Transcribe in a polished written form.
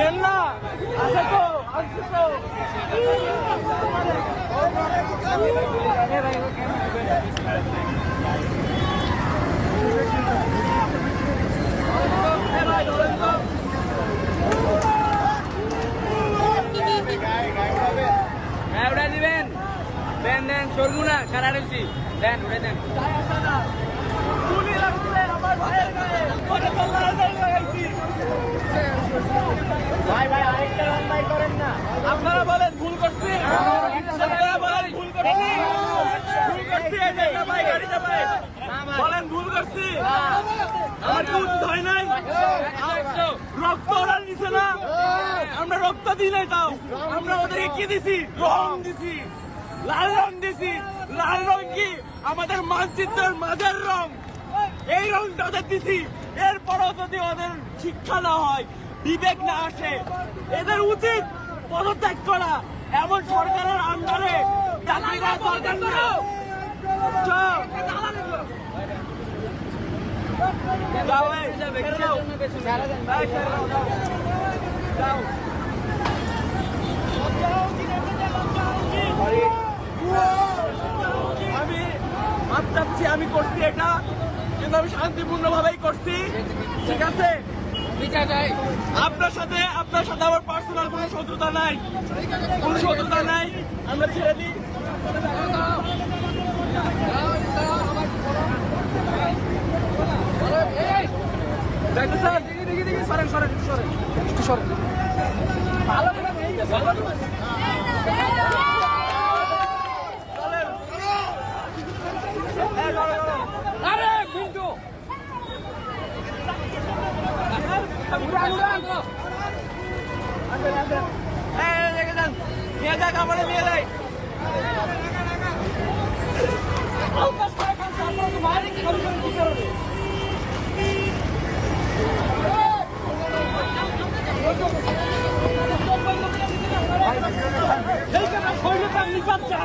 দেন না, আছে তো, আছে তো। হ্যাঁ উড়াই দিবেন, দেন দেন সরবো না, কারা রয়েছি, দেন উড়ে দেন। ভাই ভাই আরেকটা রান্নাই করেন না, আপনারা বলেন ভুল করছি, আপনারা বলেন ভুল করছি, ভুল করছি, এই জায়গা ভাই গাড়িটা ভাই বলেন ভুল করছি, আমার কি উচিত হয় নাই? রক্ত ওরা দিছে না, আমরা রক্ত দিই নাই, তাও আমরা ওদেরকে কি দিছি? রং দিছি, লাল রং দিছি। লাল রং কি আমাদের মানচিত্রের মাঝের রং, এই রংটা ওদের দিছি। এরপরও যদি ওদের শিক্ষা না হয়, বিবেক না আসে, এদের উচিত পদত্যাগ করা। এমন সরকারের আন্ডারে চাকরি করা দরকার না। আমি মাপ চাচ্ছি, আমি করছি এটা, কিন্তু আমি শান্তিপূর্ণ ভাবেই করছি, ঠিক আছে? আপনার সাথে আমার পার্সোনাল কোনো শত্রুতা নাই, কোনো শত্রুতা নাই, আমরা ছেড়ে দিই। সরেন সরেন সরেন একটু সরেন, ভালো করে আরে বিন্দু নিয়ে যাক, আমাদের নিয়ে যাই। নিপাত চা